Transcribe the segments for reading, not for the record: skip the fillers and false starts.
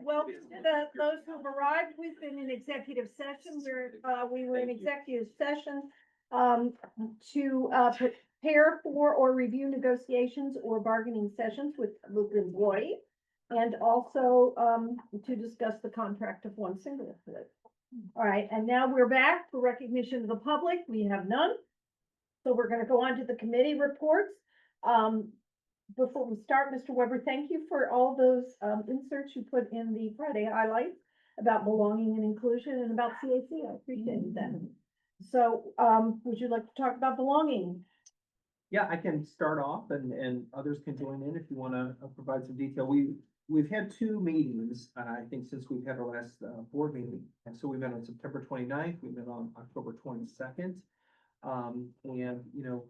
Well, those who've arrived, we've been in executive session. We were in executive session to prepare for or review negotiations or bargaining sessions with the employee, and also to discuss the contract of one single employee. All right, and now we're back for recognition of the public. We have none. So we're going to go on to the committee reports. Before we start, Mr. Weber, thank you for all those inserts you put in the Friday highlights about belonging and inclusion and about CAC. I appreciated that. So would you like to talk about belonging? Yeah, I can start off and others can join in if you want to provide some detail. We've had two meetings, I think, since we've had our last board meeting. And so we met on September 29th, we met on October 22nd. And, you know,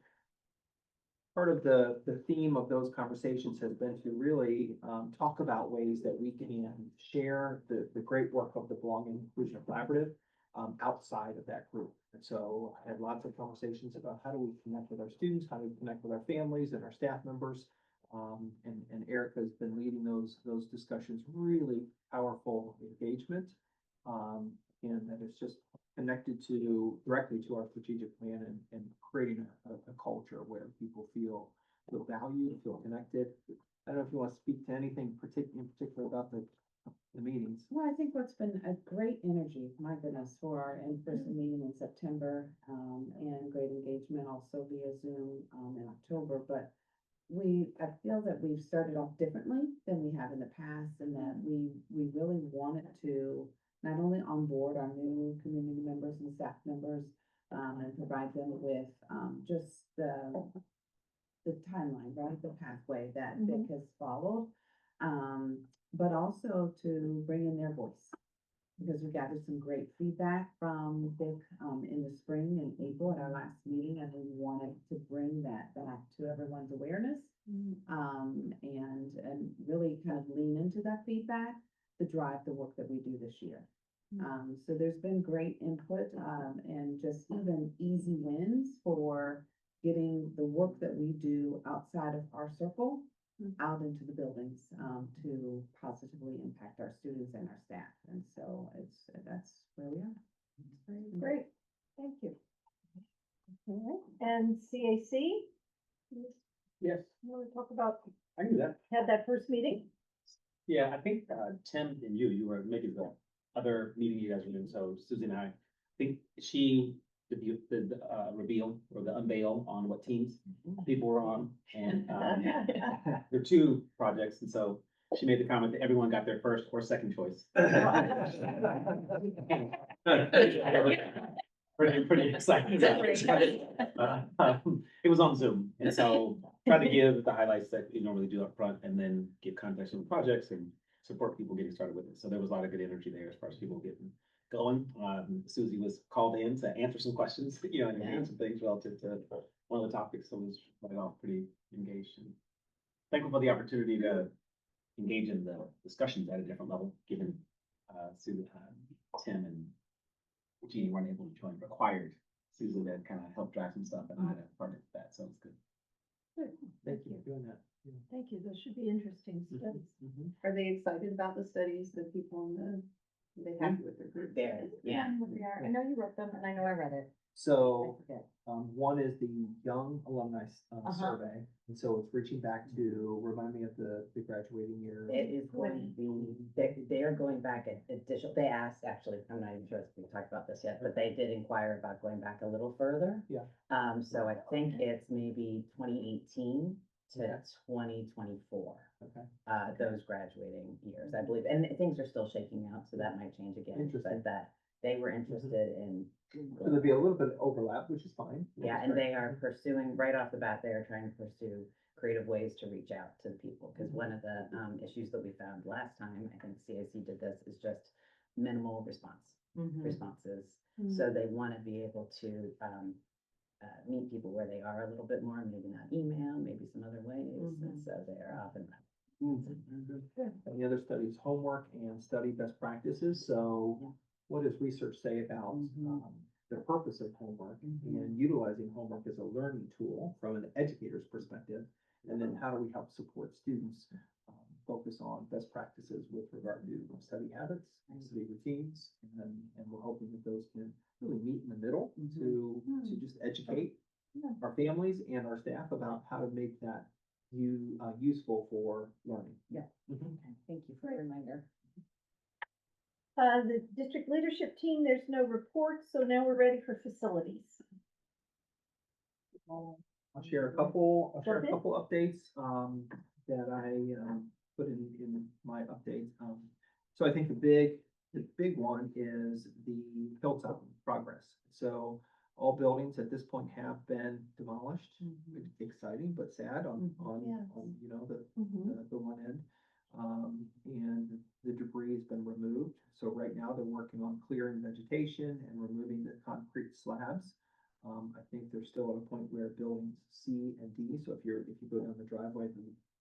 part of the theme of those conversations has been to really talk about ways that we can share the great work of the Belonging Inclusion Collaborative outside of that group. And so I had lots of conversations about how do we connect with our students, how do we connect with our families and our staff members. And Erica's been leading those discussions, really powerful engagement. And that it's just connected directly to our strategic plan and creating a culture where people feel valued, feel connected. I don't know if you want to speak to anything in particular about the meetings. Well, I think what's been a great energy, my goodness, for our in-person meeting in September, and great engagement also via Zoom in October. But I feel that we've started off differently than we have in the past, and that we really wanted to not only onboard our new community members and staff members, and provide them with just the timeline, right, the pathway that Vic has followed, but also to bring in their voice, because we gathered some great feedback from Vic in the spring and April at our last meeting, and we wanted to bring that back to everyone's awareness, and really kind of lean into that feedback to drive the work that we do this year. So there's been great input and just even easy wins for getting the work that we do outside of our circle out into the buildings to positively impact our students and our staff. And so that's where we are. Great, thank you. All right, and CAC? Yes, You want to talk about, I can do that. had that first meeting? Yeah, I think Tim and you were making the other meeting you guys were doing. So Susie and I think she did the reveal or the unveil on what teams people were on. And there are two projects. And so she made the comment that everyone got their first or second choice. Pretty exciting. It was on Zoom. And so tried to give the highlights that you normally do up front and then give context on the projects and support people getting started with it. So there was a lot of good energy there as far as people getting going. Susie was called in to answer some questions, you know, and answer things relative to one of the topics. So it was right off pretty engaged, and thankful for the opportunity to engage in the discussions at a different level, given Sue, Tim and Jeannie weren't able to join, required Susie to kind of help drive some stuff, and I had a partner with that, so it's good. Good. Thank you for doing that. Thank you, those should be interesting studies. Are they excited about the studies that people are they happy with their group? Yeah. I know you wrote them and I know I read it. So one is the Young Alumni Survey. And so it's reaching back to remind me of the graduating year. It is going to be, they are going back at additional, they asked, actually, I'm not even sure if we talked about this yet, but they did inquire about going back a little further. Yeah. So I think it's maybe 2018 to 2024. Okay. Those graduating years, I believe, and things are still shaking out, so that might change again, Interesting. but that they were interested in. So there'll be a little bit of overlap, which is fine. Yeah, and they are pursuing, right off the bat, they are trying to pursue creative ways to reach out to the people. Because one of the issues that we found last time, I think CAC did this, is just minimal responses. So they want to be able to meet people where they are a little bit more, maybe not email, maybe some other ways. And so they're off and running. And the other study is homework and study best practices. So what does research say about the purpose of homework and utilizing homework as a learning tool from an educator's perspective? And then how do we help support students focus on best practices with regard to study habits, and study routines, and we're hoping that those can really meet in the middle to just educate our families and our staff about how to make that useful for learning. Yeah. Mhm. Thank you for the reminder. The district leadership team, there's no report, so now we're ready for facilities. I'll share a couple Okay. updates, that I, put in my update. So I think the big one is the hilltop progress. So all buildings at this point have been demolished. Exciting, but sad on, you know, the one end. And the debris has been removed. So right now they're working on clearing vegetation and removing the concrete slabs. I think they're still at a point where buildings C and D, so if you go down the driveway,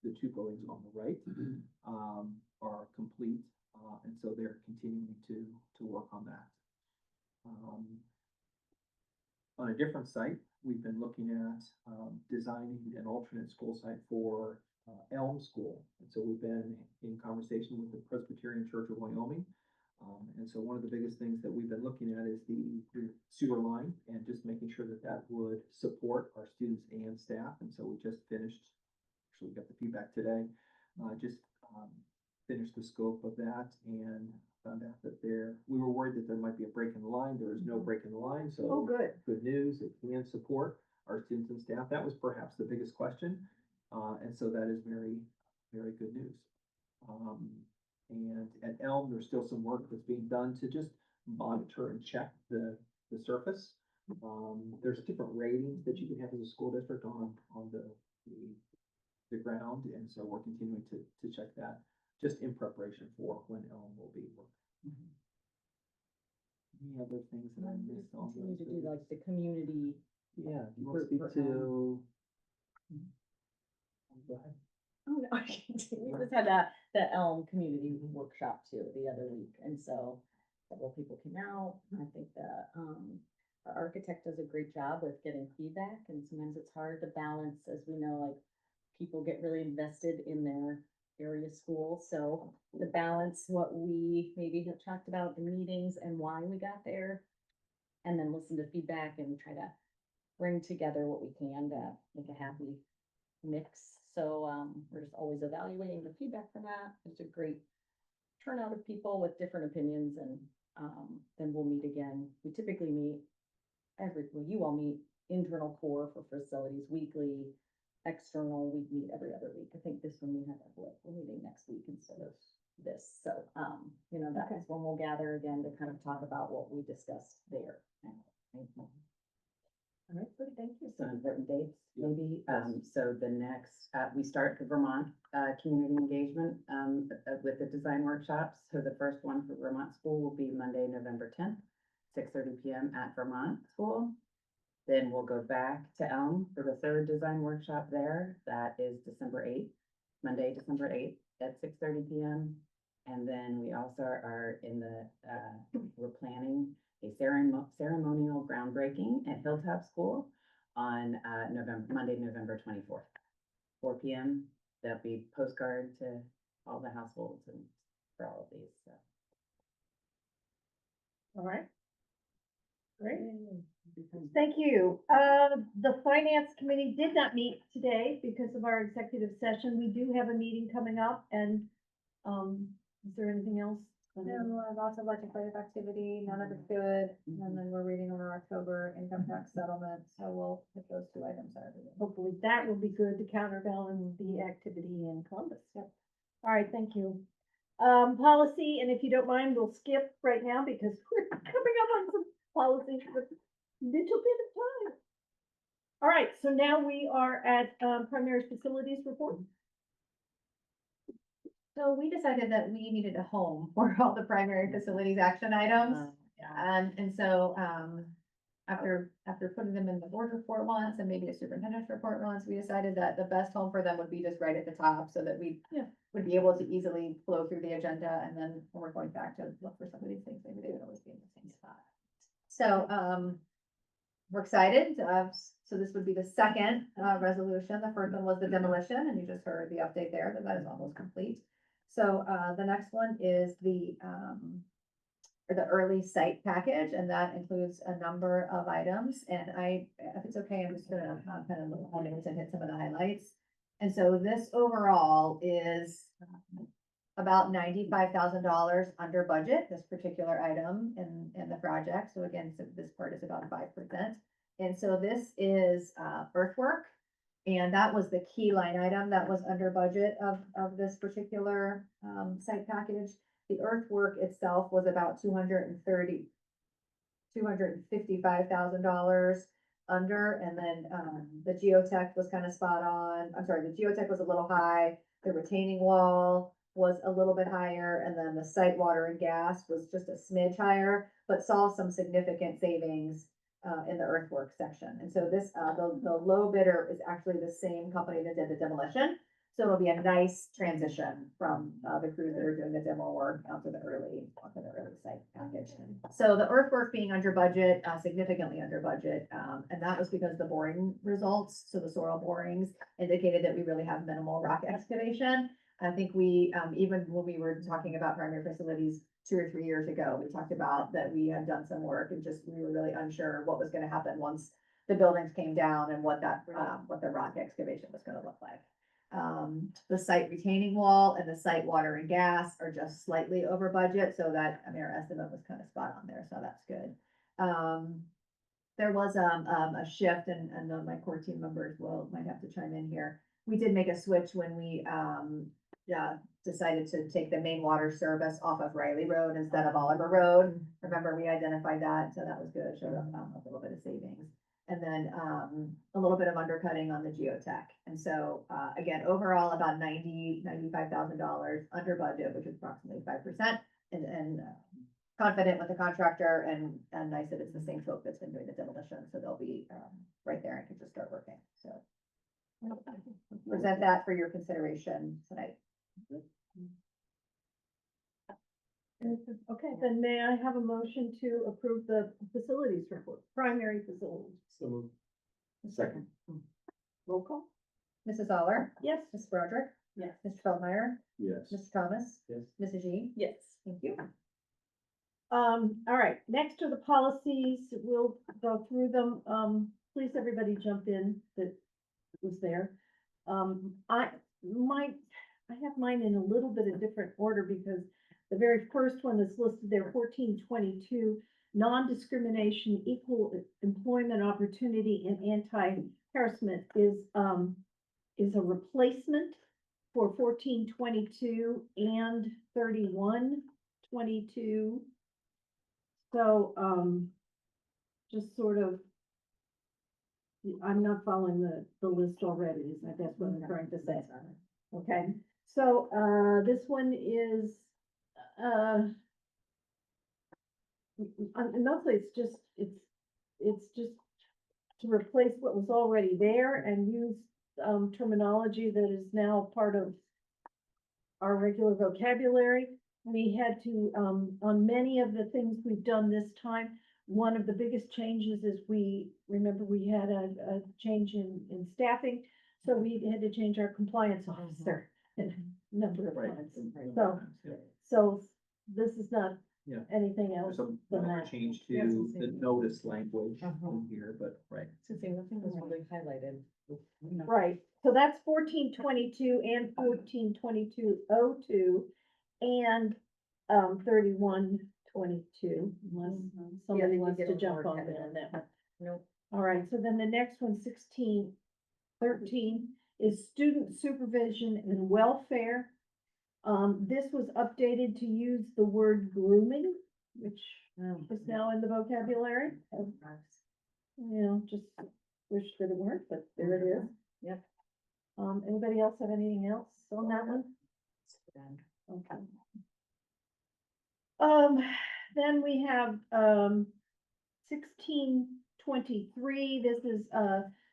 the two buildings on the right, are complete, and so they're continuing to work on that. On a different site, we've been looking at, designing an alternate school site for, Elm School. And so we've been in conversation with the Presbyterian Church of Wyoming. And so one of the biggest things that we've been looking at is the sewer line and just making sure that that would support our students and staff. And so we just finished, actually got the feedback today, finished the scope of that and found out that we were worried that there might be a break in the line. There is no break in the line, so. Oh, good. Good news, it can support our students and staff. That was perhaps the biggest question. And so that is very, very good news. And at Elm, there's still some work that's being done to just monitor and check the surface. There's different ratings that you can have as a school district on the ground, and so we're continuing to check that, just in preparation for when Elm will be working. Any other things that I missed on Continue those? to do like the community. Yeah, do you want to speak for to? Go ahead. Oh, no, we just had the Elm Community Workshop too the other week, and so several people came out. I think that, our architect does a great job with getting feedback, and sometimes it's hard to balance, as we know, like, people get really invested in their area school, so the balance, what we maybe have talked about, the meetings and why we got there, and then listen to feedback and try to bring together what we can to make a happy mix. So, we're just always evaluating the feedback from that. It's a great turnout of people with different opinions, and, then we'll meet again. We typically meet you all meet internal core for facilities weekly, external, we meet every other week. I think this one we have a blip, we're meeting next week instead of this. So, you know, that is when we'll gather again to kind of talk about what we discussed there. All right, good, thank you. Some important dates, Yeah. maybe. So the next, we start the Vermont, community engagement, with the design workshops. So the first one for Vermont School will be Monday, November 10th, 6:30 PM at Vermont School. Then we'll go back to Elm for the third design workshop there. That is December 8th, Monday, December 8th at 6:30 PM. And then we also are we're planning a ceremonial groundbreaking at Hilltop School on Monday, November 24th, 4 PM. There'll be postcard to all the households and for all of these, so. All right. Great. Thank you. The finance committee did not meet today because of our executive session. We do have a meeting coming up and, is there anything else? No, lots of legislative activity, none of it's good, and then we're reading on our October income tax settlement, so we'll hit those two items out of it. Hopefully that will be good to counterbalance the activity in Columbus. Yep. All right, thank you. Policy, and if you don't mind, we'll skip right now because we're coming up on some policies with little bit of time. All right, so now we are at, primary facilities report. So we decided that we needed a home for all the primary facilities action items. And so, after putting them in the board report once and maybe a superintendent's report once, we decided that the best home for them would be just right at the top so that we would be able to easily flow through the agenda. And then when we're going back to look for some of these things, maybe they would always be in the same spot. So, we're excited. So this would be the second, resolution. The first one was the demolition, and you just heard the update there that that is almost complete. So, the next one is or the early site package, and that includes a number of items. And if it's okay, I'm just gonna kind of look on it and hit some of the highlights. And so this overall is about $95,000 under budget, this particular item in the project. So again, so this part is about 5%. And so this is earthwork. And that was the key line item that was under budget of this particular site package. The earthwork itself was about $255,000 under, and then the geotech was kind of spot on. I'm sorry, the geotech was a little high, the retaining wall was a little bit higher, and then the site water and gas was just a smidge higher, but saw some significant savings in the earthwork section. And so this, the low bidder is actually the same company that did the demolition. So it'll be a nice transition from the crews that are doing the demo work onto the early site package. So the earthwork being under budget, significantly under budget, and that was because the boring results, so the soil borings indicated that we really have minimal rock excavation. I think we, even when we were talking about primary facilities 2 or 3 years ago, we talked about that we had done some work and just, we were really unsure what was gonna happen once the buildings came down and what the rock excavation was gonna look like. The site retaining wall and the site water and gas are just slightly over budget, so that, I mean, our estimate was kind of spot on there, so that's good. There was a shift, and my core team members might have to chime in here. We did make a switch when we decided to take the main water service off of Riley Road instead of Oliver Road. Remember, we identified that, so that was good, showed a little bit of savings. And then a little bit of undercutting on the geotech. And so again, overall about $95,000 under budget, which is approximately 5%, and confident with the contractor, and nice that it's the same folk that's been doing the demolition, so they'll be right there and can just start working. So present that for your consideration tonight. Okay, then may I have a motion to approve the facilities report, primary facilities? So moved. Second. Roll call? Mrs. Aller? Yes. Ms. Broderick? Yes. Mr. Feldmeyer? Yes. Mr. Thomas? Yes. Mrs. G? Yes. Thank you. All right, next are the policies. We'll go through them. Please, everybody jump in that was there. I have mine in a little bit of different order because the very first one that's listed there, 1422, non-discrimination, equal employment opportunity, and anti-harassment is a replacement for 1422 and 3122. So, just sort of, I'm not following the list already, is I guess what I'm trying to say. Okay, so, this one is, mostly it's just to replace what was already there and use, terminology that is now part of our regular vocabulary. We had to, on many of the things we've done this time, one of the biggest changes is we had a change in staffing, so we had to change our compliance officer a number of times. So this is not Yeah. anything else There's a than minor that. change Yes, to it's the in- notice language in here, but, right. So say nothing was really highlighted. Right, so that's 1422 and 142202 and 3122, unless somebody we wants get to a jump more on kind of- that one. Nope. All right, so then the next one, 1613, is student supervision and welfare. This was updated to use the word grooming, which is now in the vocabulary. Just wish that it weren't, but there it is. Yep. Anybody else have anything else on that one? Okay. Then we have, 1623, this is,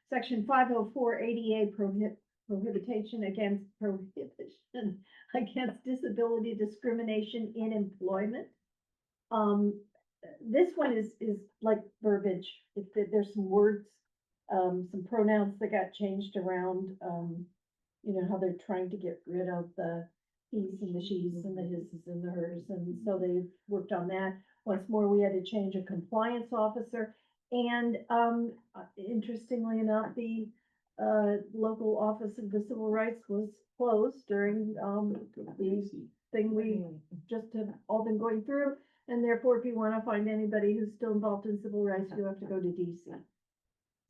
section 504 ADA prohibition against disability discrimination in employment. This one is like verbiage. There's some words, some pronouns that got changed around, how they're trying to get rid of the he's and the she's and the his's and the hers, and so they worked on that. Once more, we had to change a compliance officer, and, interestingly enough, the, local office of the civil rights was closed during, the thing we just have all been going through, and therefore, if you wanna find anybody who's still involved in civil rights, you have to go to DC.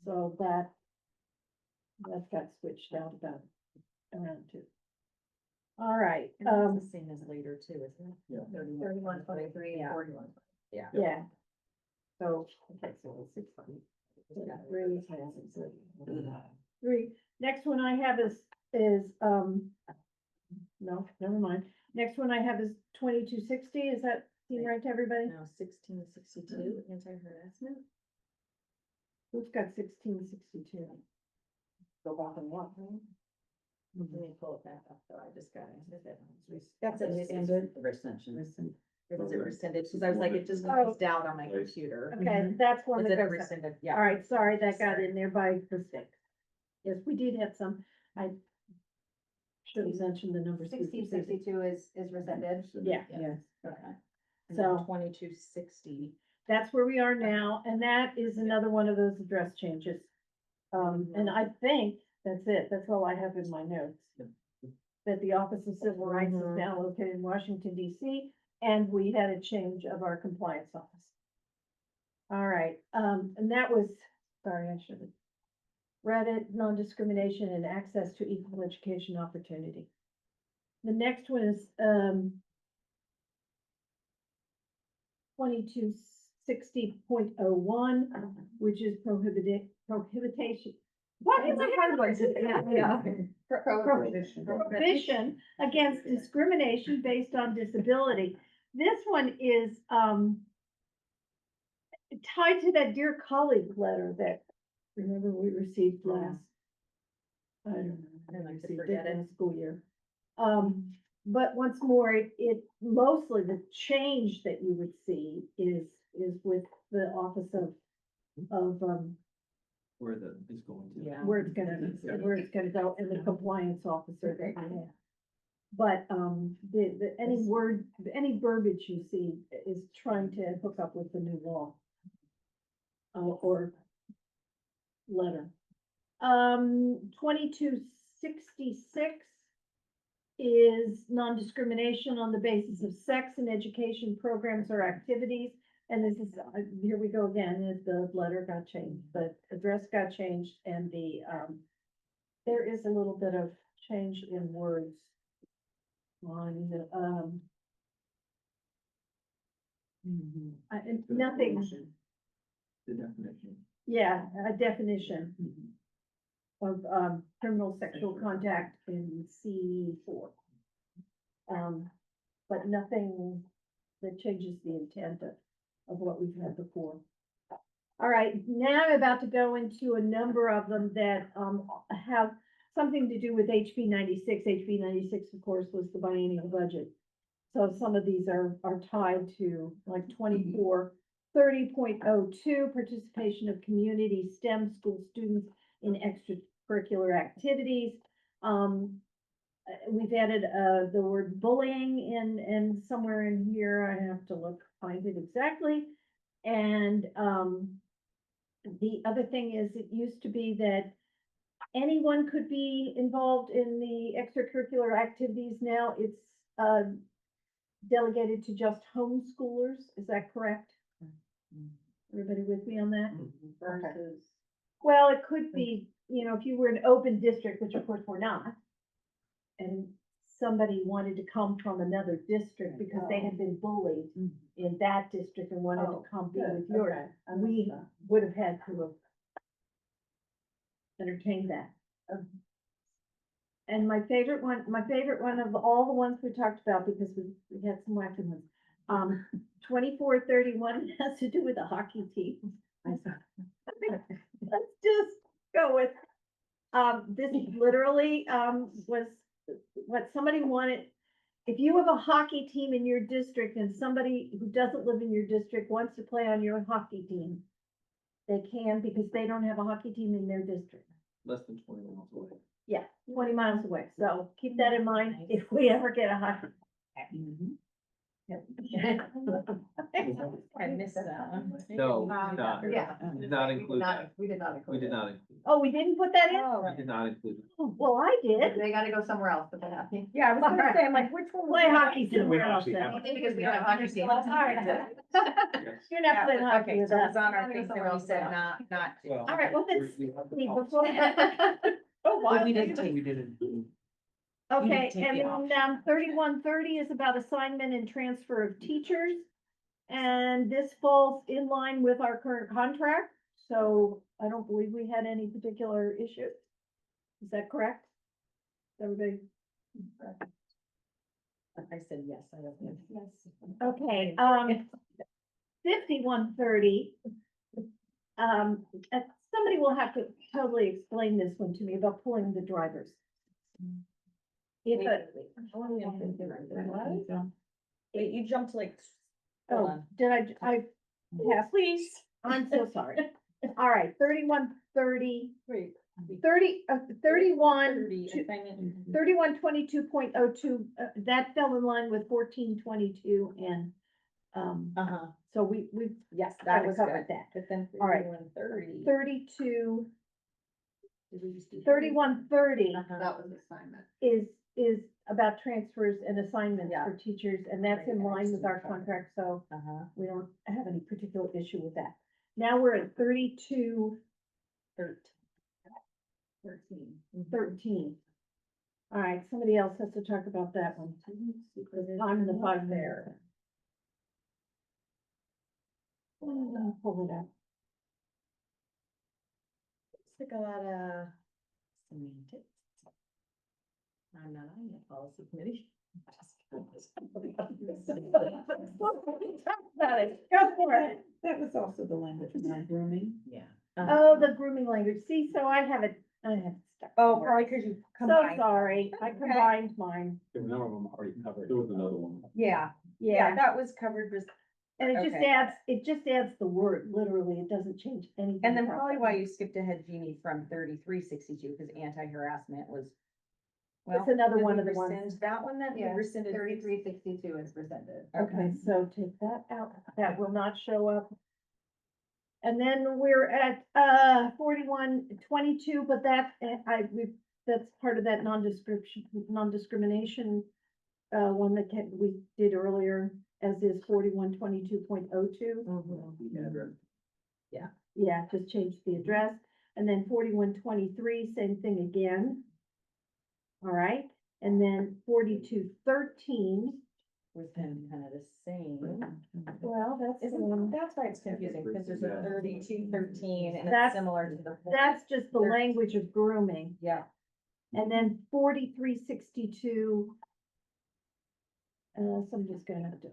So that got switched out about around too. All right, The same as later too, isn't it? 31, 23, and Yeah. 41. yeah. So, Okay, so 6 three. Next one I have is, no, never mind. Next one I have is 2260. Is that seem right to everybody? No, 1662, anti-harassment. Who's got 1662? Go back and walk. Let me pull it back up, though, I just got it. That's It's- it, it's ended. the Rescission. Or was it rescinded? Cause I was like, it just Oh. goes down on my computer. Okay, that's one Was that it goes. rescinded? All Yeah. right, sorry, that got in there by mistake. Yes, we did have some. I should have mentioned the numbers. 1662 is rescinded. Yeah, Yes. Okay. And So- then 2260. that's where we are now, and that is another one of those address changes. And I think that's it, that's all I have in my notes. That the Office of Civil Rights is Mhm. now located in Washington DC, and we had a change of our compliance office. All right, and that was, sorry, I should have read it, non-discrimination and access to equal education opportunity. The next one is, 2260.01, which is prohibition. What is a hard one today? Prohibition against discrimination based on disability. This one is, tied to that dear colleague letter that, remember, we received last. I don't know. I like to received forget it. last school year. But once more, it mostly the change that you would see is with the office of, Where the is going to. Yeah. where it's gonna go, and the compliance officer that we have. But, any verbiage you see is trying to hook up with the new law. Or letter. 2266 is non-discrimination on the basis of sex in education programs or activities. And this is, here we go again, is the letter got changed, the address got changed, and there is a little bit of change in words on the, and nothing, The definition. yeah, a definition of, criminal sexual contact in C4. But nothing that changes the intent of what we've had before. All right, now I'm about to go into a number of them that, have something to do with HB 96. HB 96, of course, was the biennial budget. So some of these are tied to like 2430.02, participation of community STEM school students in extracurricular activities. We've added, the word bullying in somewhere in here. I have to find it exactly. And, the other thing is, it used to be that anyone could be involved in the extracurricular activities. Now it's, delegated to just homeschoolers. Is that correct? Everybody with me on that? Versus. Well, it could be, if you were an open district, which of course we're not, and somebody wanted to come from another district because they had been bullied in that district and wanted to come be with yours, we would have had to have entertained that. And my favorite one of all the ones we talked about, because we had some wacky ones, 2431 has to do with the hockey team. Let's just go with, this literally, was what somebody wanted. If you have a hockey team in your district and somebody who doesn't live in your district wants to play on your hockey team, they can, because they don't have a hockey team in their district. Less than 20 miles away. Yeah, 20 miles away. So keep that in mind if we ever get a hot. I missed that one. No, not, Yeah. we did not include that. We did not We include did it. not include, Oh, we didn't put that in? we did not include. Well, I did. They gotta go somewhere else, but they're happy. Yeah, I was gonna say, I'm like, which one? Play hockey Yeah, we somewhere else actually then. have- Because we don't have hockey team. All right. You're not playing hockey Okay, with so us. it's on our Gotta go thing, somewhere and we else said now. not to. Well, All right, well, let's we have the see policy. before. Oh, why? We didn't. Okay, take and it off. then 3130 is about assignment and transfer of teachers. And this falls in line with our current contract, so I don't believe we had any particular issue. Is that correct? Everybody? I said yes, I don't think. Yes. Okay, 5130. Somebody will have to totally explain this one to me about pulling the drivers. If a, Wait, you jumped to like. Hold oh, on. did I, Please. I'm so sorry. All right, 3130, Wait. 31, 30, assignment. 3122.02, that fell in line with 1422 and, Uh-huh, so we've yes, kinda that was covered good. that. But then All right. 3130. 32, Did we just do 3130 Uh-huh. That was assignment. is about transfers and assignments Yeah. for teachers, and that's in line with our contract, so Uh-huh, we don't have any particular issue with that. Now we're at 3213. 13. All right, somebody else has to talk about that one. I'm in the five there. Pull it up. It's like a lot of semantics. I'm not on the policy committee. About it. Go for it. That was also the language of grooming. Yeah. Oh, the grooming language. See, so I have it stuck. Oh, somewhere. probably because you So combined. sorry, I Okay. combined mine. There were a number of them already covered. There was another one. Yeah, Yeah, that was covered with, and it okay. just adds the word, literally. It doesn't change anything. and then about probably it. why you skipped ahead, Jeannie, from 3362, because anti-harassment was. That's another did one we of the ones. rescind That one that we Yeah, rescinded. 3362 is presented. Okay, so take that out. That will not show up. And then we're at 4122, but that's part of that non-discrimination one that we did earlier, as is 4122.02. Mhm. The address. Yeah, just change the address. And then 4123, same thing again. All right, and then 4213, Was kind of the same. well, that's the one. That's why it's confusing, because there's a 3213 and That's- it's similar to the. That's just the language of grooming. Yeah, And then 4362. Somebody's gonna have to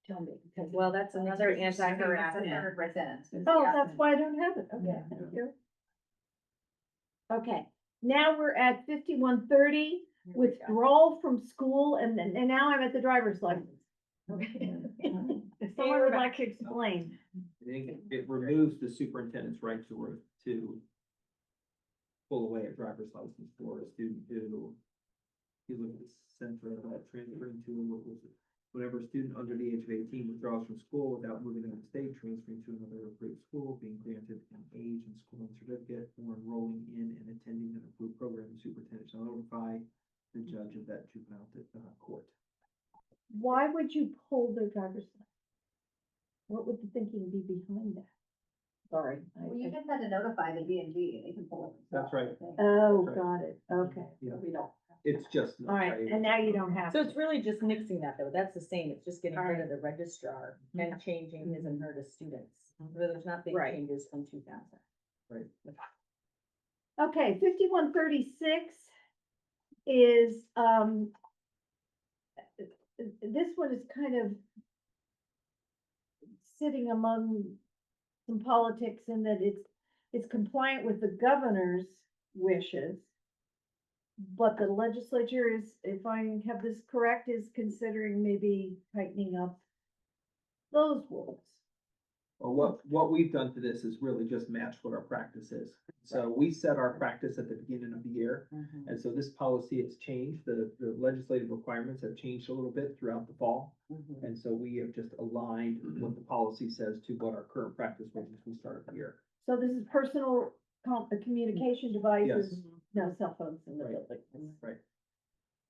tell me, because, well, that's another anti-harassment. Third resent. oh, Yeah. that's why I don't have it. Okay, Yeah. thank you. Okay, now we're at 5130, Here we go. withdrawal from school, and now I'm at the driver's license. If someone would like to explain. I think it removes the superintendent's right to pull away a driver's license for a student who, if you look at the center of that transferring to, what was it? Whenever a student under the age of 18 withdraws from school without moving out of state, transferring to another approved school, being granted an age and schooling certificate, or enrolling in and attending an approved program, the superintendent shall notify the judge of that juvenile court. Why would you pull their driver's license? What would the thinking be behind that? Sorry. Well, you just had to notify the B and G, they can pull it. That's right. Oh, Right. got it, okay. Yeah. We don't. It's just. All right, and now you don't have. So to. it's really just nixing that though, that's the same, it's just getting rid of the registrar and changing his and her to students. So there's not big Right. changes from 2000. Okay, 5136 is, this one is kind of sitting among some politics in that it's compliant with the governor's wishes. But the legislature is, if I have this correct, is considering maybe tightening up those rules. Well, what we've done to this is really just match what our practice is. So we set our practice at the beginning of the year. Mhm, And so this policy has changed, the legislative requirements have changed a little bit throughout the fall. mhm. And so we have just aligned what the policy says to what our current practice was as we started the year. So this is personal communication devices, Yes. no cell phones in the Right. building. Right.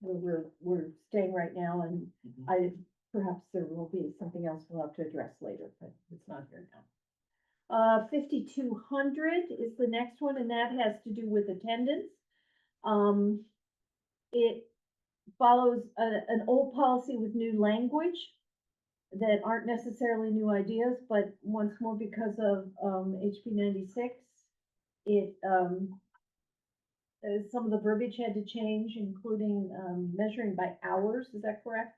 We're staying right now, and Mhm. perhaps there will be something else we'll have to address later, but it's not here now. 5200 is the next one, and that has to do with attendance. It follows an old policy with new language that aren't necessarily new ideas, but once more because of, HB 96, it, some of the verbiage had to change, including, measuring by hours, is that correct?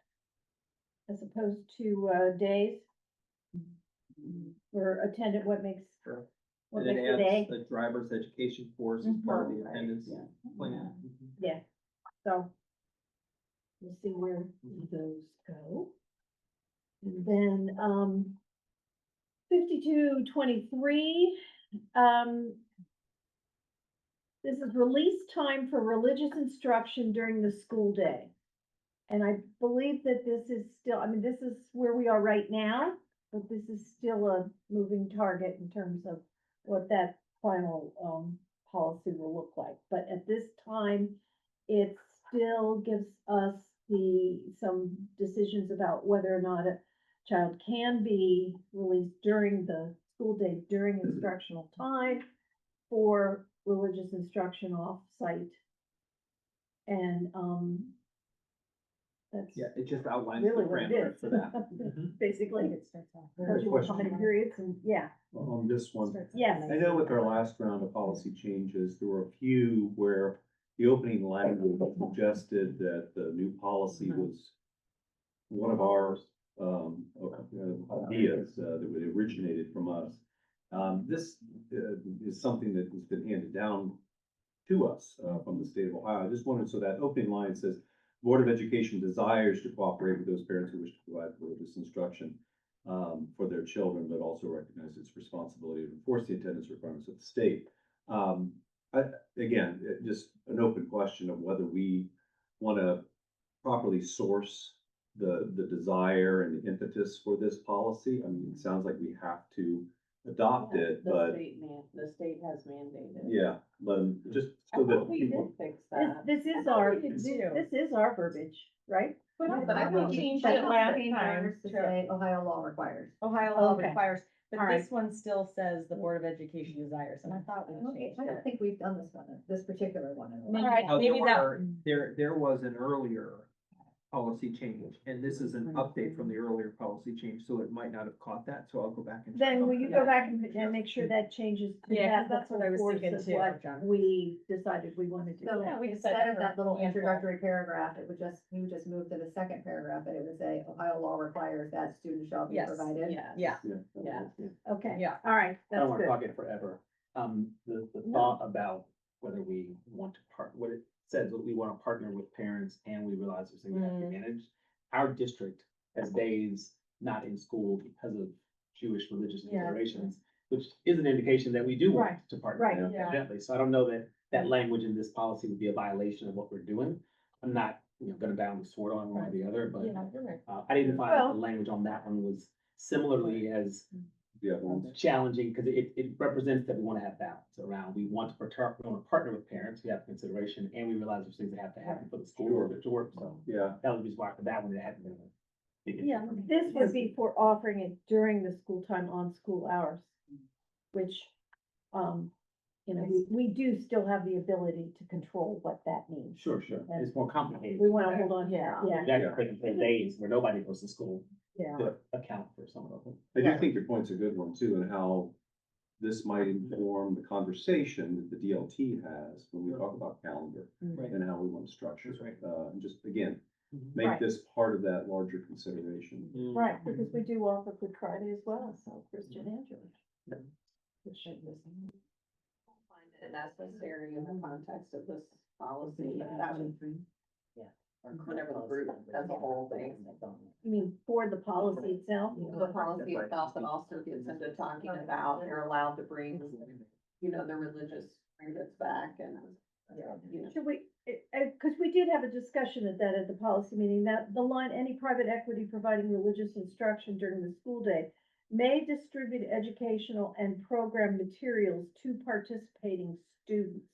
As opposed to, days? Or attendant, what makes, Sure. what And makes it the day? adds the driver's education course as part of the Right, attendance yeah. plan. Mhm. Yeah, so. We'll see where those go. And then, 5223, this is release time for religious instruction during the school day. And I believe that this is still, I mean, this is where we are right now, but this is still a moving target in terms of what that final, policy will look like. But at this time, it still gives us some decisions about whether or not a child can be released during the school day, during instructional time for religious instruction off-site. And, that's Yeah, it just outlines the really what it parameters is. for that. Mhm. Basically, It starts off. tells you how many periods and, yeah, On this one, yes. I know with our last round of policy changes, there were a few where the opening language suggested that the new policy was one of our, ideas, that originated from us. This, is something that has been handed down to us, from the state of Ohio. I just wanted, so that opening line says, Board of Education desires to cooperate with those parents who wish to provide religious instruction for their children, but also recognize its responsibility to enforce the attendance requirements of the state. Again, just an open question of whether we want to properly source the desire and the impetus for this policy. I mean, it sounds like we have to adopt it, but The state has mandated. yeah, but just I so thought that we people. did fix This, that. this is I thought our, we did this too. this is our verbiage, right? But But I think we changed but it last changed time ours To to say Ohio law requires. Ohio law Okay. requires, but All right. this one still says the Board of Education desires, and I thought we changed I don't it. think we've done this one, this particular one. in a Maybe while. that- Now, maybe that- there was an earlier policy change, and this is an update from the earlier policy change, so it might not have caught that, so I'll go back and. check Then on will you that. go back and make sure that changes to Yeah, 'cause have the that's what I full was force thinking of too, what John. we decided we wanted to So do? Yeah, we instead decided of for that little handful. introductory paragraph, it would just, you would just move to the second paragraph, and it would say, Ohio law requires that students shall be Yes, provided. yeah. Yeah. Okay, Yeah. all right, I don't that's wanna good. talk it forever. The No. thought about whether we want to what it says, that we wanna partner with parents and we realize there's things we have to Mm. manage. Our district has days not in school because of Jewish religious Yeah. considerations, which is an indication that we do want Right, to partner right. with them Yeah. gently. So I don't know that that language in this policy would be a violation of what we're doing. I'm not, gonna bound the sword on one or the other, but Yeah, you're right. I didn't find that Well- the language on that one was similarly as The other ones. challenging, because it represents that we want to have balance around, we want to partner with parents, we have consideration, and we realize there's things that have to happen for the school to work, so Yeah, that was the reason why for that one, it hadn't been a big issue. Yeah, this would be for offering it during the school time on school hours, which, we do still have the ability to control what that means. Sure, it's more complicated. We wanna hold on to Yeah. that, yeah, You have to put in place days where nobody goes to school yeah. to account for some of them. I do think your point's a good one too, and how this might inform the conversation that the DLT has when we talk about calendar Right. and how we want to structure That's right. it. And just, again, Mhm. make Right. this part of that larger consideration. Mm. Right, because we do offer Good Friday as well, so Christian and Jewish. Find it necessary in the context of this policy, that would, whatever the group as a whole thing. You mean for the policy itself? The policy itself, and also gets into talking about they're allowed to bring, you know, the religious trinkets back and, you know. Should we, cause we did have a discussion at the policy meeting, that the line, any private equity providing religious instruction during the school day may distribute educational and program materials to participating students.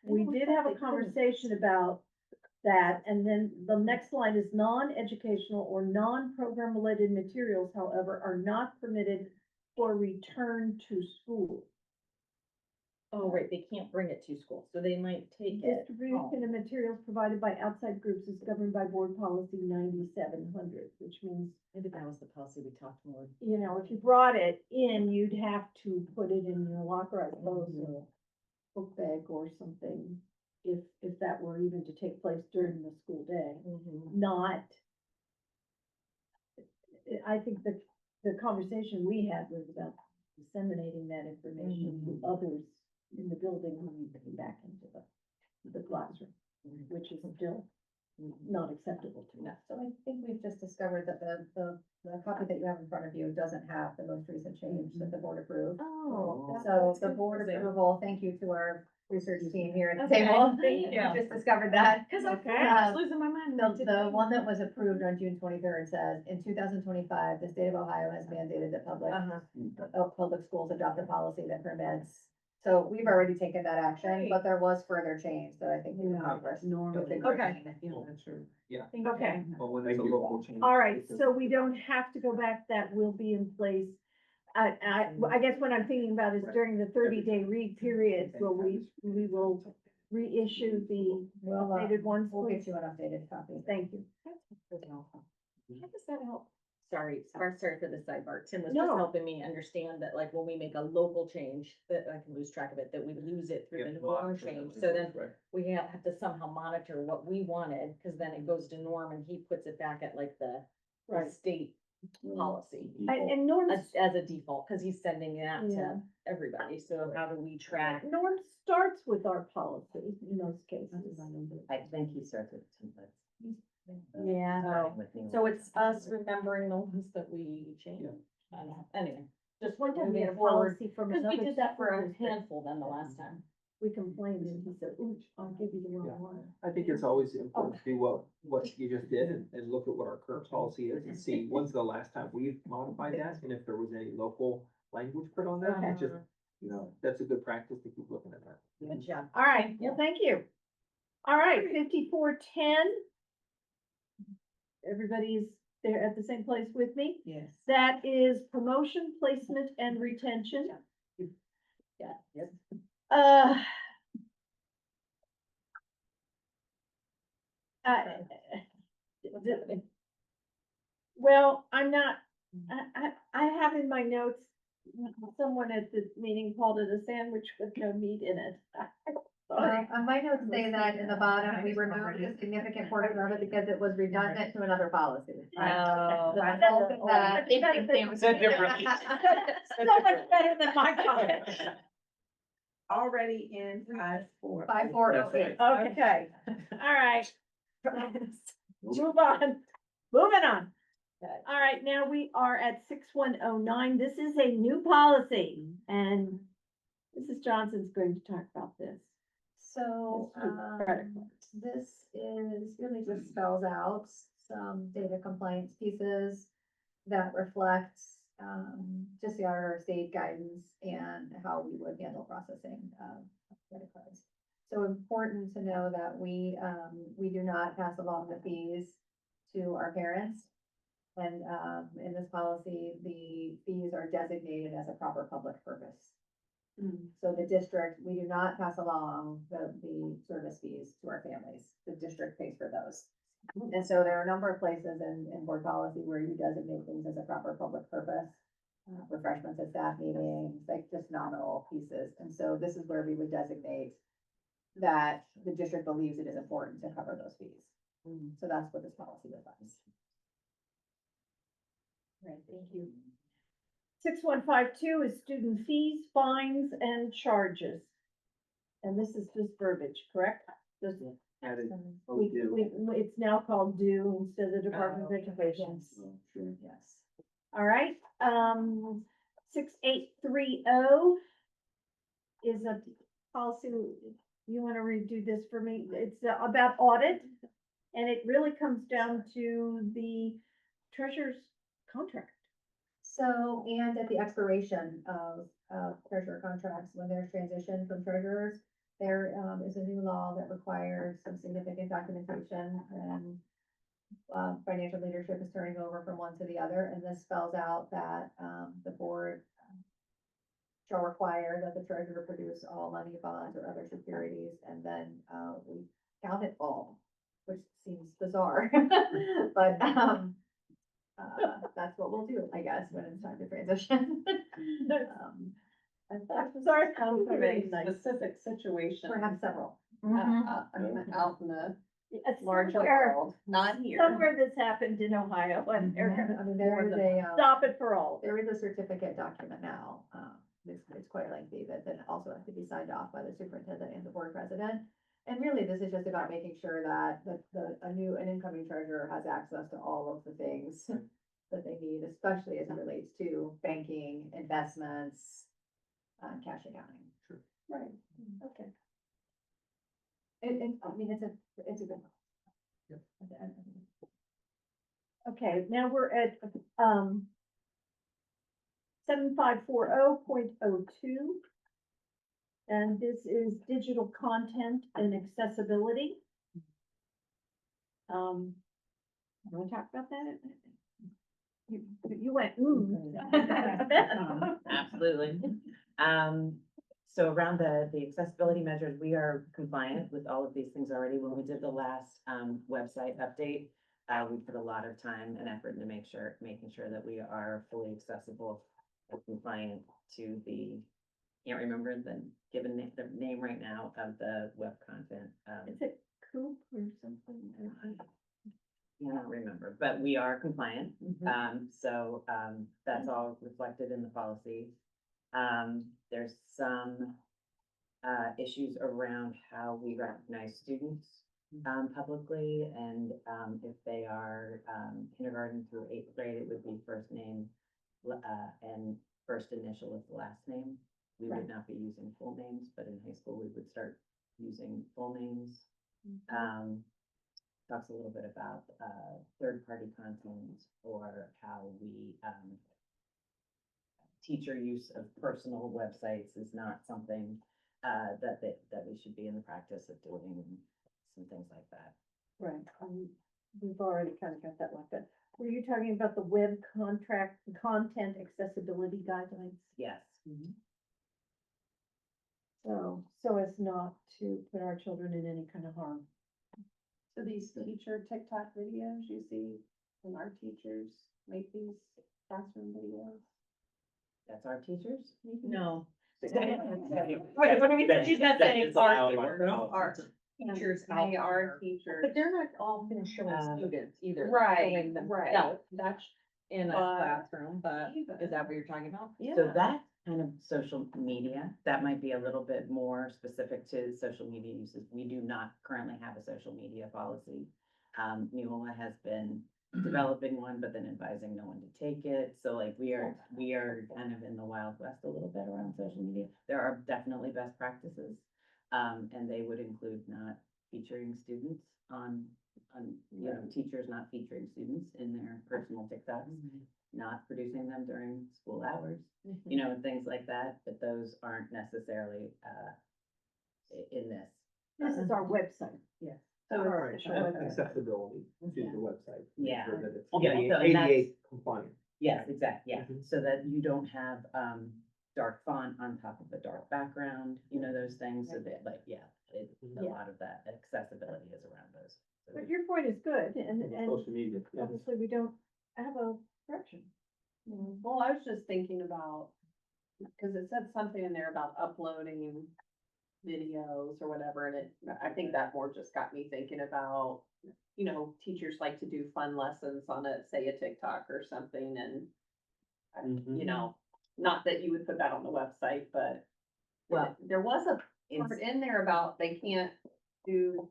We did have a conversation about that, and then the next line is non-educational or non-program related materials, however, are not permitted for return to school. Oh, right, they can't bring it to school, so they might take it. Distribution of materials provided by outside groups is governed by board policy 9700, which means, Maybe that was the policy we talked more. you know, if you brought it in, you'd have to put it in your locker, I suppose, or book bag or something, if that were even to take place during the school day, not. I think the conversation we had was about disseminating that information to others in the building when you came back into the classroom, which is still not acceptable to me. So I think we've just discovered that the copy that you have in front of you doesn't have the most recent change that the board approved. Oh. So the board approval, thank you to our research team here at the Okay, table. thank We you. just discovered that. Okay. Um, Losing my mind. The one that was approved on June 23rd says, in 2025, the state of Ohio has mandated that public schools adopt a policy that permits. So we've already taken that action, but there was further change that I think we accomplished. Okay. Yeah. Okay, Well, when it's a local change. all right, so we don't have to go back, that will be in place. I guess what I'm thinking about is during the 30-day read period, we will reissue the updated ones, We'll please. get you an updated copy. Thank you. How does that help? Sorry for the sidebar. Tim was No. just helping me understand that, like, when we make a local change, that I can lose track of it, that we lose it through the norm change. So then we have to somehow monitor what we wanted, because then it goes to Norm and he puts it back at like the Right. state policy And Norm's, as a default, because he's sending that Yeah. to everybody. So how do we track? Norm starts with our policy in those cases. I think he starts with templates. Yeah. starting with new So ones. it's us remembering the ones that we changed. I don't know. Anyway, just One time we had a moving forward, policy from because another. we did that for school a district. handful then the last time. We complained and he said, ooh, I'll give you the Yeah. wrong one. I think it's always important to do what you just did and look at what our current policy is and see when's the last time we've modified that and if there was any local language put on that. Okay. It's just, you know, that's a good practice to keep looking at that. Good job. All right, well, thank you. All right, 5410. Everybody's there at the same place with me? Yes. That is promotion, placement, and retention. Yeah, yep. Uh. Well, I'm not, I have in my notes, someone at the meeting called it a sandwich with no meat in it. Sorry. My notes say that in the bottom, we removed a significant portion of it because it was redundant to another policy. Oh. So I'm hoping that- Said differently. So much better than my comment. Already in 5-4. 5408. Okay, all right. Move on, moving on. All right, now we are at 6109. This is a new policy and Mrs. Johnson's going to talk about this. So, This is critical. this is really just spells out some data compliance pieces that reflects, just the our state guidance and how we would handle processing, credit cards. So important to know that we do not pass along the fees to our parents. And, in this policy, the fees are designated as a proper public purpose. So the district, we do not pass along the service fees to our families. The district pays for those. And so there are a number of places in board policy where you designate things as a proper public purpose. Refreshments at staff meetings, like just nominal pieces. And so this is where we would designate that the district believes it is important to cover those fees. So that's what this policy reflects. Right, thank you. 6152 is student fees, fines, and charges. And this is just verbiage, correct? Just Added. It's now called DO instead of Department of Oh, Education. Oh, sure. Yes. All right, 6830 is a policy, you wanna redo this for me? It's about audit. And it really comes down to the treasurer's contract. So, and at the expiration of, treasurer contracts, when there's transition from treasurers, there, is a new law that requires some significant documentation and financial leadership is turning over from one to the other, and this spells out that, the board shall require that the treasurer produce all money, bonds, or other securities, and then, we count it all, which seems bizarre, but, that's what we'll do, I guess, when it's time to transition. Sorry. Kind of a specific situation. Perhaps several. I mean, out in the It's larger somewhere- world, not here. Somewhere that's happened in Ohio, and they're gonna I mean, there is a, stop it for all. there is a certificate document now, it's quite lengthy, that then also has to be signed off by the superintendent and the board president. And really, this is just about making sure that an incoming treasurer has access to all of the things that they need, especially as it relates to banking, investments, cash accounting. Right, okay. I mean, it's a good. Yep. Okay, now we're at, 7540.02. And this is digital content and accessibility. Want to talk about that? You went, Absolutely. So around the accessibility measures, we are compliant with all of these things already. When we did the last, website update, we put a lot of time and effort into making sure that we are fully accessible and compliant to the, can't remember the the name right now of the web content. Is it Coop or something? Cannot remember, but we are compliant. So that's all reflected in the policy. There's some issues around how we recognize students publicly, and if they are kindergarten through 8th grade, it would be first name and first initial of the last name. We would not be using full names, but in high school, we would start using full names. Talks a little bit about third-party content, or how we teacher use of personal websites is not something that we should be in the practice of doing, and some things like that. Right, we've already kind of got that one, but were you talking about the web content accessibility guidelines? Yes. So as not to put our children in any kind of harm. So these teacher TikTok videos you see when our teachers make these classroom videos? That's our teachers? No. Wait, what do we say? She's not saying Our teachers, they are teachers. But they're not all gonna show Uh, students either. Right, showing right. themselves. That's in a But- classroom, but is that what you're talking about? So that kind of social media, that might be a little bit more specific to social media uses. We do not currently have a social media policy. Neola has been developing one, but then advising no one to take it. So like we are kind of in the Wild West a little bit around social media. There are definitely best practices. And they would include not featuring students on, you know, teachers not featuring students in their personal TikToks, not producing them during school hours, you know, and things like that, but those aren't necessarily, in this. This is our website. Yes. So All right, it's official website. accessibility to the website. Make Yeah. sure that it's Yeah, so- and that's- ADA compliant. Yes, exactly, yeah, Mhm. so that you don't have, dark font on top of a dark background, you know, those things, so that, like, yeah, a Yeah. lot of that accessibility is around those. So But your point is good, and Social media, yeah. obviously we don't have a correction. Well, I was just thinking about, because it said something in there about uploading videos or whatever, and I think that more just got me thinking about, you know, teachers like to do fun lessons on a, say, a TikTok or something, and Mhm. you know, not that you would put that on the website, but Well, there was a it's- part in there about they can't do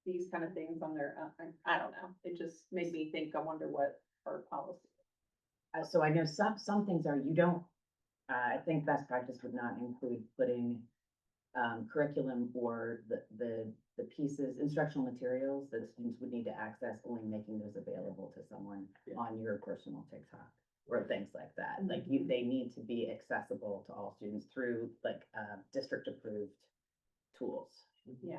these kind of things on their, I don't know, it just made me think, I wonder what our policy. So I know some things are, you don't, I think best practice would not include putting curriculum or the pieces, instructional materials that students would need to access, only making those available to someone on your personal TikTok or things like that. Like they need to be accessible to all students through like district approved tools. Yeah.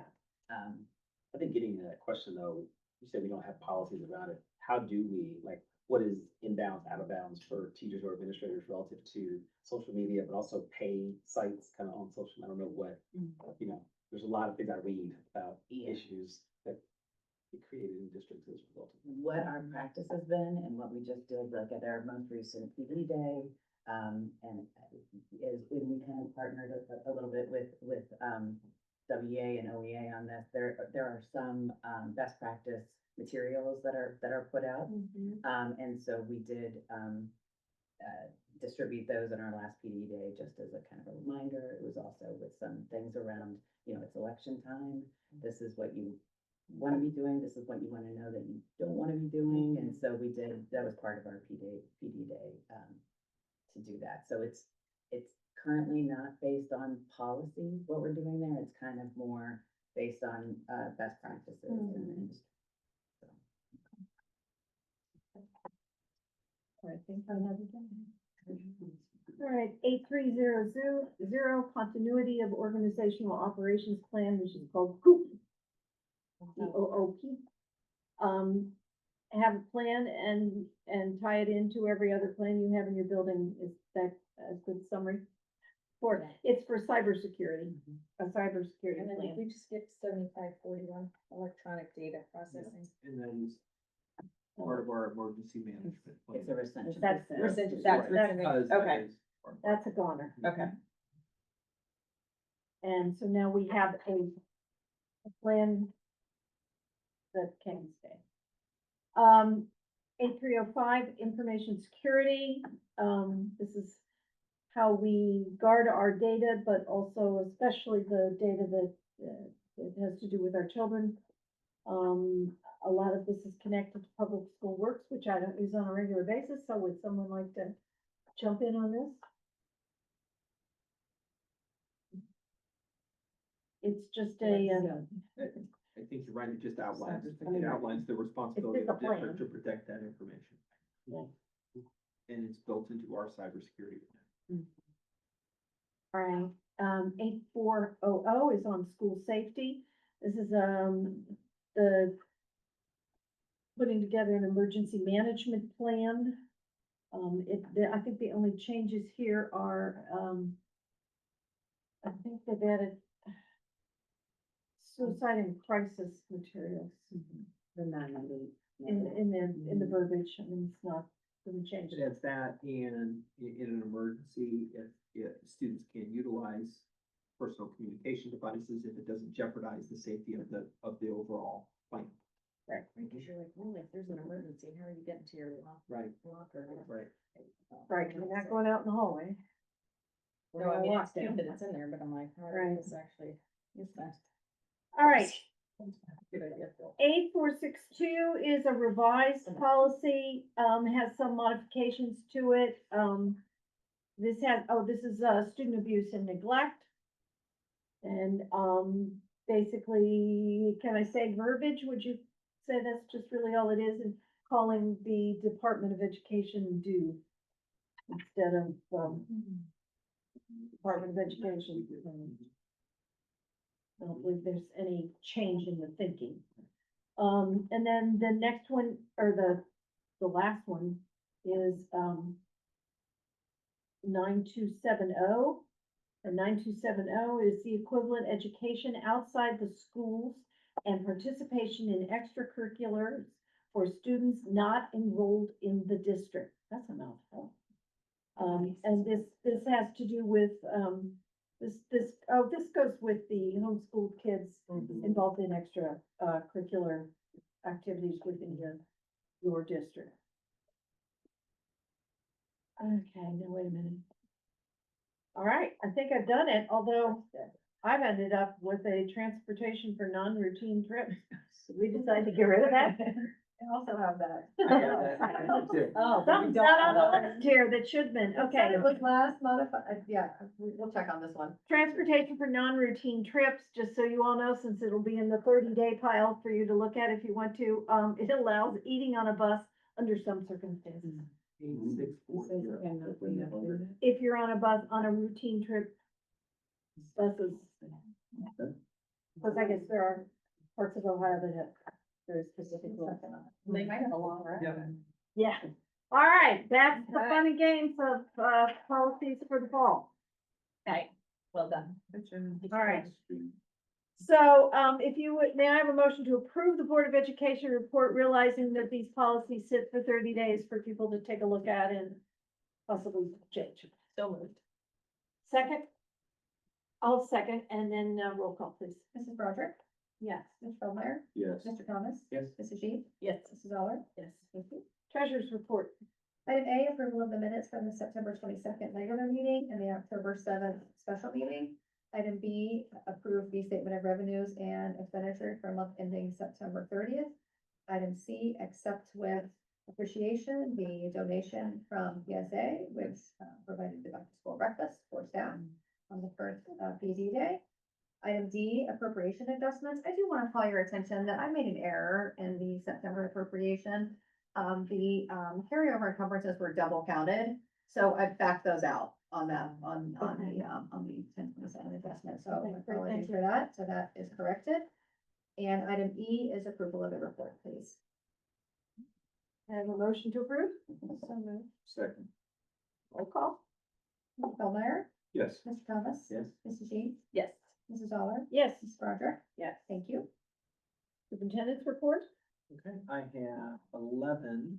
I think getting to that question though, you said we don't have policies around it. How do we, like, what is inbounds, out of bounds for teachers or administrators relative to social media, but also pay sites kind of on social? I don't know what, you know, there's a lot of things I read about issues that get created in districts as a result of it. What our practice has been and what we just did, like at our most recent PD day, and is when we kind of partnered a little bit with WEA and OEA on this. There are some best practice materials that are put out. And so we did distribute those on our last PD day, just as a kind of a reminder. It was also with some things around, you know, it's election time. This is what you want to be doing. This is what you want to know that you don't want to be doing. And so we did, that was part of our PD day to do that. So it's currently not based on policy, what we're doing there. It's kind of more based on best practices and so. I think I have it. All right, 8300, continuity of organizational operations plan, which is called COOP. COOP. Have a plan and tie it into every other plan you have in your building. Is that a good summary? It's for cybersecurity, a cybersecurity And then plan. we just skipped 7541, electronic data processing. And that is part of our emergency management plan. It's a recension. That's, Rescission. that's, Right, because that okay. is part of that's a goner. Okay. And so now we have a plan that can stay. 8305, information security. This is how we guard our data, but also especially the data that has to do with our children. A lot of this is connected to public school works, which I don't use on a regular basis. So would someone like to jump in on this? It's just a, I think you're right, it just outlines, I mean, it outlines the responsibility of it's the a district to plan. protect that information. Yeah. And it's built into our cybersecurity plan. all right, 8400 is on school safety. This is, the putting together an emergency management plan. I think the only changes here are, I think they've added suicide and crisis materials The 998. in the verbiage. I mean, it's not, doesn't change. It adds that and in an emergency, if students can utilize personal communication devices, if it doesn't jeopardize the safety of the overall plan. Right. Because you're like, well, if there's an emergency, how are you getting to your Right, locker? right. Right, you're not going out in the hallway. No, I mean, it's We're cute gonna that it's in there, but I'm like, how Right. does this actually use that? All right, Good idea. 8462 is a revised policy, has some modifications to it. This is, student abuse and neglect. And, basically, can I say verbiage? Would you say that's just really all it is? And calling the Department of Education due instead of, Department of Education. I don't believe there's any change in the thinking. And then the next one, or the last one is, 9270. And 9270 is the equivalent education outside the schools and participation in extracurriculars for students not enrolled in the district. That's a mouthful. And this has to do with, this goes with the homeschooled kids involved in extra curricular activities within your district. Okay, now wait a minute. All right, I think I've done it, although I've ended up with a transportation for non-routine trips. We decided to get rid of that. I also have that. Oh, but we Something's don't not on have the that. list here that should have been, okay. It was last modified, yeah, we'll check on this one. Transportation for non-routine trips, just so you all know, since it'll be in the 30-day pile for you to look at if you want to, it allows eating on a bus under some circumstances. 8640. If you're on a bus, on a routine trip, buses. Because I guess there are parts of Ohio that have very specific rules. They might have a long ride. Yeah. Yeah, all right, that's the fun and games of, policies for the fall. Okay, well done. All right. So, if you would, may I have a motion to approve the Board of Education report, realizing that these policies sit for 30 days for people to take a look at and possibly change. So moved. Second? I'll second, and then, roll call, please. Mrs. Broderick, Yes. Mr. Feldmeyer, Yes. Mr. Thomas. Yes. Mrs. Sheet, Yes. Mrs. Zoller. Yes. Thank you. Treasurer's report. Item A, approval of the minutes from the September 22nd regular meeting and the October 7th special meeting. Item B, approve the statement of revenues and expenditure for month ending September 30th. Item C, accept with appreciation the donation from PSA, which provided the back to school breakfast for staff on the first PD day. Item D, appropriation adjustments. I do want to call your attention that I made an error in the September appropriation. The carryover encumbrances were double counted, so I backed those out on that, on the 1027 adjustment, so Okay, great, thank apologies you. for that, so that is corrected. And item E is approval of the report, please. I have a motion to approve. So moved. Second. Roll call. Mr. Feldmeyer, Yes. Mr. Thomas. Yes. Mrs. Sheet, Yes. Mrs. Zoller, Yes. Mrs. Broderick. Yes. Thank you. Superintendent's report. Okay, I have 11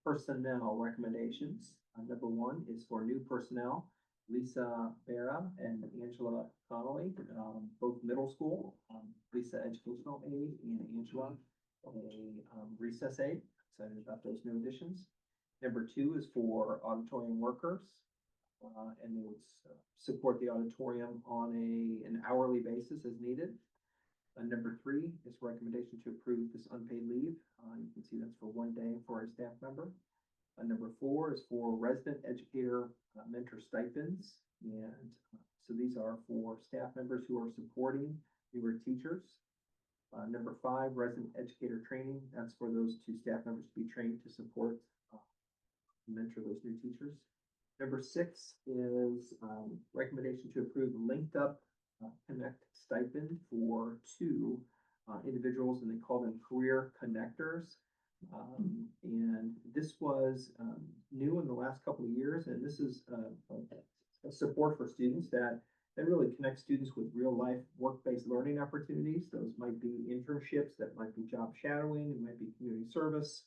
personnel recommendations. Number 1 is for new personnel, Lisa Vera and Angela Connolly, both middle school. Lisa educational aide and Angela a recess aide. Excited about those new additions. Number 2 is for auditorium workers. And they would support the auditorium on an hourly basis as needed. Number 3 is recommendation to approve this unpaid leave. You can see that's for 1 day for a staff member. Number 4 is for resident educator mentor stipends. And so these are for staff members who are supporting newer teachers. Number 5, resident educator training. That's for those 2 staff members to be trained to support, mentor those new teachers. Number 6 is recommendation to approve linked up Connect stipend for 2 individuals, and they call them career connectors. And this was new in the last couple of years, and this is a support for students that really connect students with real life work-based learning opportunities. Those might be internships, that might be job shadowing, it might be community service.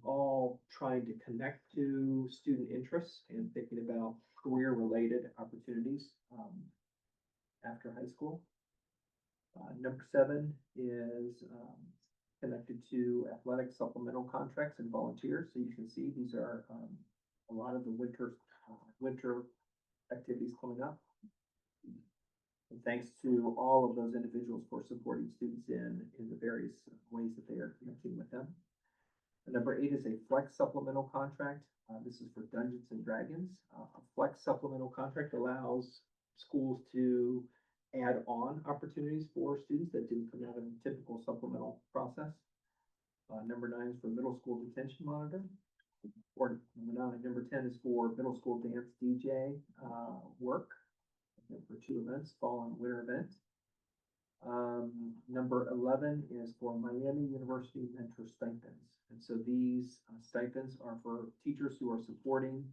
All trying to connect to student interests and thinking about career-related opportunities after high school. Number 7 is connected to athletic supplemental contracts and volunteers. So you can see these are a lot of the winter activities coming up. And thanks to all of those individuals for supporting students in the various ways that they are connecting with them. Number 8 is a flex supplemental contract. This is for Dungeons and Dragons. A flex supplemental contract allows schools to add on opportunities for students that didn't come out of a typical supplemental process. Number 9 is for middle school detention monitor. Or number 10 is for middle school dance DJ work for 2 events, fall and winter event. Number 11 is for Miami University mentor stipends. And so these stipends are for teachers who are supporting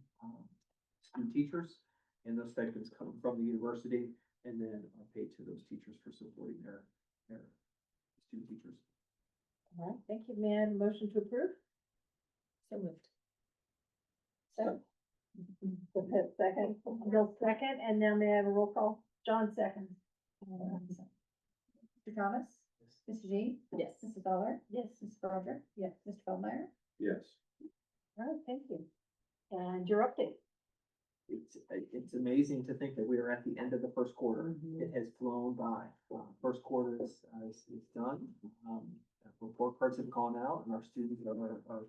student teachers, and those stipends come from the university and then are paid to those teachers for supporting their student teachers. All right, thank you. May I have a motion to approve? So moved. Second. Second, Bill second, and now may I have a roll call? John second. Mr. Thomas, Mrs. Sheet, Yes. Mrs. Zoller, Yes. Mrs. Broderick. Yes. Mr. Feldmeyer. Yes. All right, thank you. And your update. it's amazing to think that we are at the end of the first quarter. It has flown by. First quarter is done. Report cards have gone out and our students are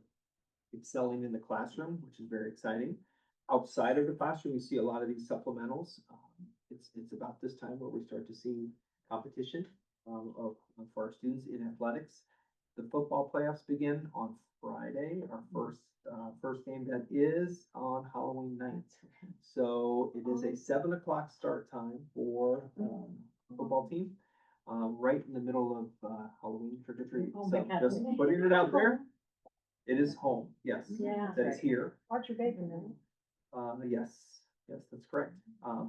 excelling in the classroom, which is very exciting. Outside of the classroom, we see a lot of these supplementals. It's about this time where we start to see competition for our students in athletics. The football playoffs begin on Friday, our first game that is on Halloween night. So it is a 7 o'clock start time for football team, right in the middle of Halloween trick or treat. Oh my So God. just putting it out there. It is home, yes. Yeah. That is here. Archer Baker, then. Yes, that's correct.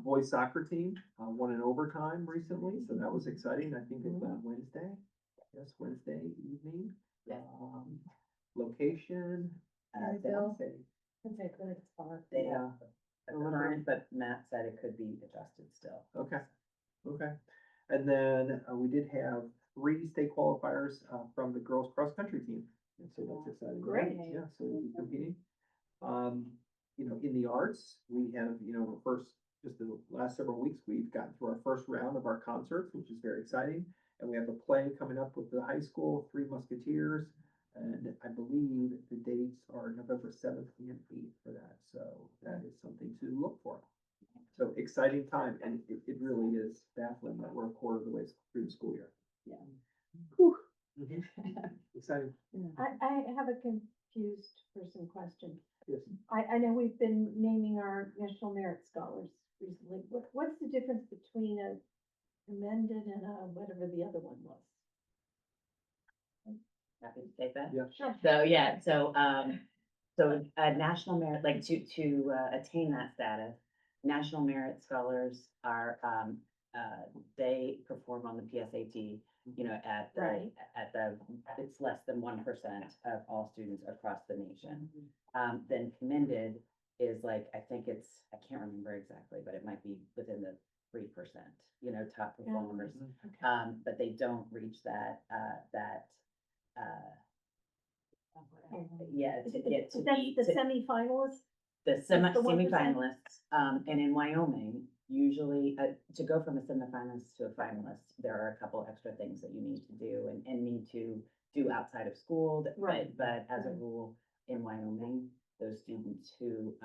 Boys soccer team, won in overtime recently, so that was exciting. I think it's Wednesday. Yes, Wednesday evening. Location. I Bill? wanna say, They Yeah. have a current, but Matt said it could be adjusted still. Okay, okay. And then we did have 3 state qualifiers from the girls cross country team. And so that's exciting. Great. Yeah, so we'll be competing. In the arts, we have, just the last several weeks, we've gotten through our first round of our concerts, which is very exciting. And we have a play coming up with the high school, Three Musketeers. And I believe the dates are November 7th and 8th for that. So that is something to look for. So exciting time, and it really is baffling that we're a quarter of the way through the school year. Yeah. Whew. Exciting. I have a confused person question. Yes. I know we've been naming our National Merit Scholars recently. What's the difference between a amended and a whatever the other one was? Happy to take that? Yeah. Sure. So national merit, like to attain that status, National Merit Scholars are, they perform on the PSAT, Right. it's less than 1% of all students across the nation. Then commended is like, I think I can't remember exactly, but it might be within the 3%, top performers. Okay. But they don't reach that, yeah, to get to That's be. the to- semifinalists? The the 1%? semifinalists, and in Wyoming, usually, to go from a semifinalist to a finalist, there are a couple extra things that you need to do and need to do outside of school. Right. But as a Right. rule, in Wyoming, those students who,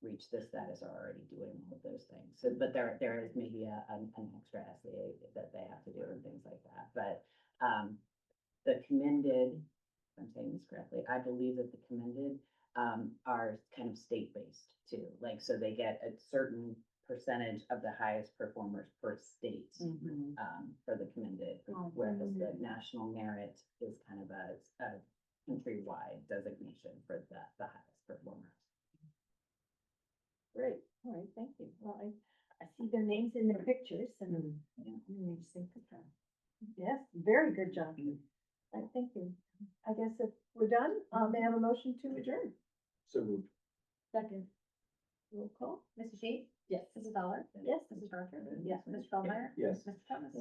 reach this status are already doing all of those things. So, but there is maybe an extra essay that they have to do and things like that. But, the commended, if I'm saying this correctly, I believe that the commended are kind of state-based too. Like, so they get a certain percentage of the highest performers per state for the commended, whereas the national merit is kind of a countrywide designation for the highest performers. Great, all right, thank you. Well, I see their names in their pictures and, yes, very good job. Thank you. I guess if we're done, may I have a motion to adjourn? So moved. Second. Roll call? Mrs. Sheets? Yes. Mrs. Dollar? Yes. Mrs. Parker? Yes. Mr. Feldmeyer? Yes. Mr. Thomas?